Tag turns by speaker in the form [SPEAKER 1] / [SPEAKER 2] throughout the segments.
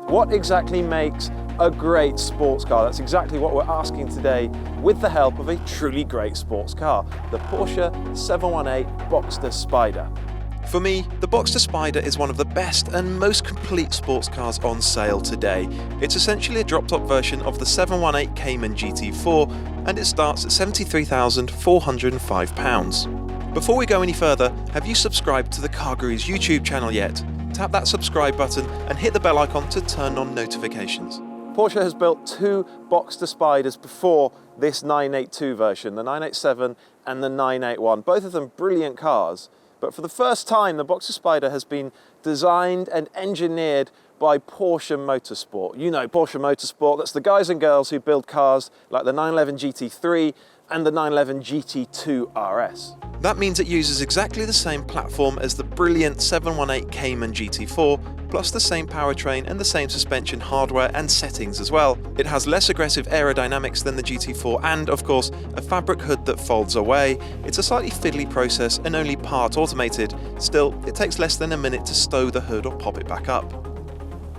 [SPEAKER 1] What exactly makes a great sports car? That's exactly what we're asking today with the help of a truly great sports car, the Porsche 718 Boxster Spyder.
[SPEAKER 2] For me, the Boxster Spyder is one of the best and most complete sports cars on sale today. It's essentially a drop-top version of the 718 Cayman GT4 and it starts at £73,405. Before we go any further, have you subscribed to the CarGurus YouTube channel yet? Tap that subscribe button and hit the bell icon to turn on notifications.
[SPEAKER 1] Porsche has built two Boxster Spyders before this 982 version, the 987 and the 981. Both of them brilliant cars, but for the first time the Boxster Spyder has been designed and engineered by Porsche Motorsport. You know Porsche Motorsport, that's the guys and girls who build cars like the 911 GT3 and the 911 GT2 RS.
[SPEAKER 2] That means it uses exactly the same platform as the brilliant 718 Cayman GT4, plus the same powertrain and the same suspension hardware and settings as well. It has less aggressive aerodynamics than the GT4 and, of course, a fabric hood that folds away. It's a slightly fiddly process and only part automated. Still, it takes less than a minute to stow the hood or pop it back up.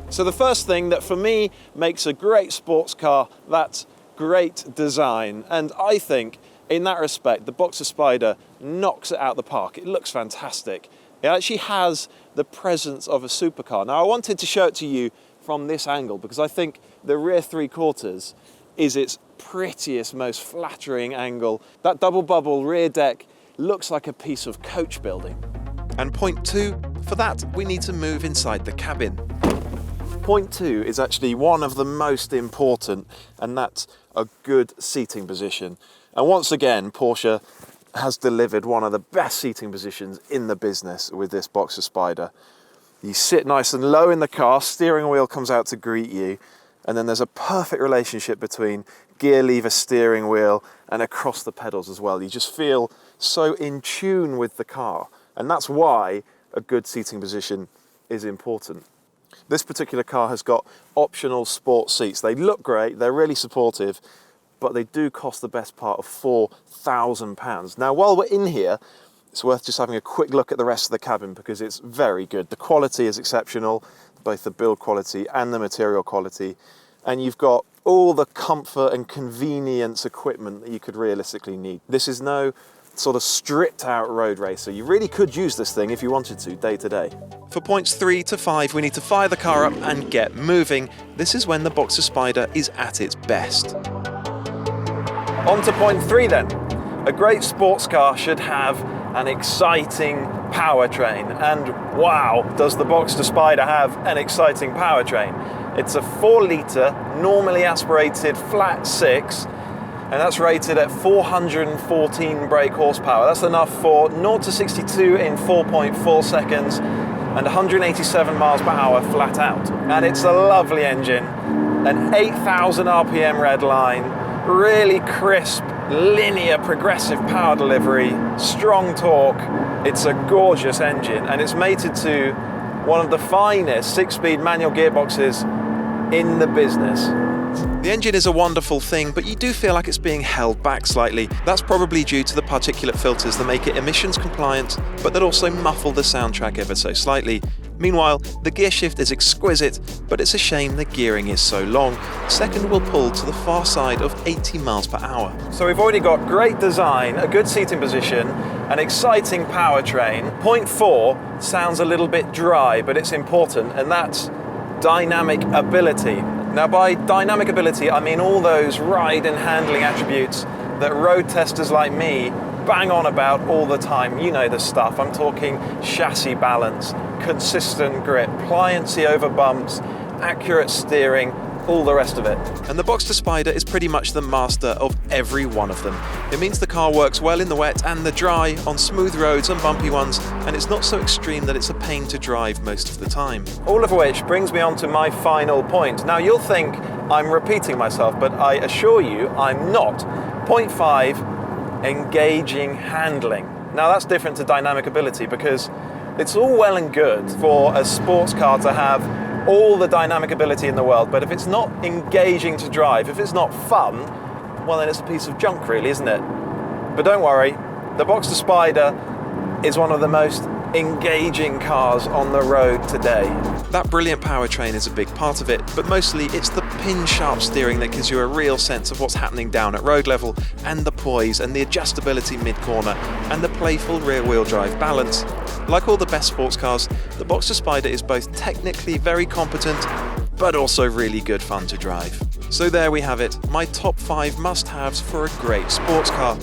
[SPEAKER 1] So the first thing that for me makes a great sports car, that's great design. And I think in that respect, the Boxster Spyder knocks it out the park. It looks fantastic. It actually has the presence of a supercar. Now, I wanted to show it to you from this angle because I think the rear three quarters is its prettiest, most flattering angle. That double bubble rear deck looks like a piece of coach building.
[SPEAKER 2] And point two, for that, we need to move inside the cabin.
[SPEAKER 1] Point two is actually one of the most important, and that's a good seating position. And once again, Porsche has delivered one of the best seating positions in the business with this Boxster Spyder. You sit nice and low in the car, steering wheel comes out to greet you, and then there's a perfect relationship between gear lever, steering wheel, and across the pedals as well. You just feel so in tune with the car, and that's why a good seating position is important. This particular car has got optional sport seats. They look great, they're really supportive, but they do cost the best part of £4,000. Now, while we're in here, it's worth just having a quick look at the rest of the cabin because it's very good. The quality is exceptional, both the build quality and the material quality. And you've got all the comfort and convenience equipment that you could realistically need. This is no sort of stripped out road racer. You really could use this thing if you wanted to, day to day.
[SPEAKER 2] For points 3 to 5, we need to fire the car up and get moving. This is when the Boxster Spyder is at its best.
[SPEAKER 1] On to point 3 then. A great sports car should have an exciting powertrain. And wow, does the Boxster Spyder have an exciting powertrain. It's a 4-litre, normally aspirated flat 6, and that's rated at 414 brake horsepower. That's enough for 0 to 62 in 4.4 seconds and 187 miles per hour flat out. And it's a lovely engine, an 8,000 RPM red line, really crisp, linear, progressive power delivery, strong torque. It's a gorgeous engine, and it's mated to one of the finest 6-speed manual gearboxes in the business.
[SPEAKER 2] The engine is a wonderful thing, but you do feel like it's being held back slightly. That's probably due to the particulate filters that make it emissions compliant, but that also muffle the soundtrack ever so slightly. Meanwhile, the gear shift is exquisite, but it's a shame the gearing is so long. Second will pull to the far side of 80 miles per hour.
[SPEAKER 1] So we've already got great design, a good seating position, an exciting powertrain. Point 4 sounds a little bit dry, but it's important, and that's dynamic ability. Now, by dynamic ability, I mean all those ride and handling attributes that road testers like me bang on about all the time. You know the stuff. I'm talking chassis balance, consistent grip, pliancy over bumps, accurate steering, all the rest of it.
[SPEAKER 2] And the Boxster Spyder is pretty much the master of every one of them. It means the car works well in the wet and the dry, on smooth roads and bumpy ones, and it's not so extreme that it's a pain to drive most of the time.
[SPEAKER 1] All of which brings me on to my final point. Now, you'll think I'm repeating myself, but I assure you I'm not. Point 5, engaging handling. Now, that's different to dynamic ability because it's all well and good for a sports car to have all the dynamic ability in the world, but if it's not engaging to drive, if it's not fun, well then it's a piece of junk really, isn't it? But don't worry, the Boxster Spyder is one of the most engaging cars on the road today.
[SPEAKER 2] That brilliant powertrain is a big part of it, but mostly it's the pin-sharp steering that gives you a real sense of what's happening down at road level, and the poise and the adjustability mid-corner, and the playful rear-wheel drive balance. Like all the best sports cars, the Boxster Spyder is both technically very competent, but also really good fun to drive. So there we have it, my top 5 must-haves for a great sports car.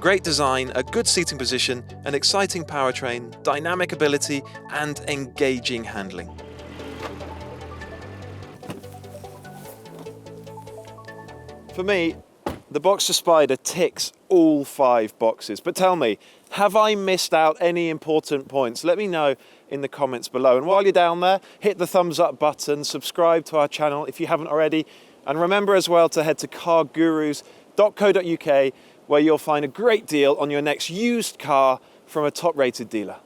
[SPEAKER 2] Great design, a good seating position, an exciting powertrain, dynamic ability, and engaging handling.
[SPEAKER 1] For me, the Boxster Spyder ticks all 5 boxes. But tell me, have I missed out any important points? Let me know in the comments below. And while you're down there, hit the thumbs up button, subscribe to our channel if you haven't already. And remember as well to head to cargurus.co.uk, where you'll find a great deal on your next used car from a top-rated dealer.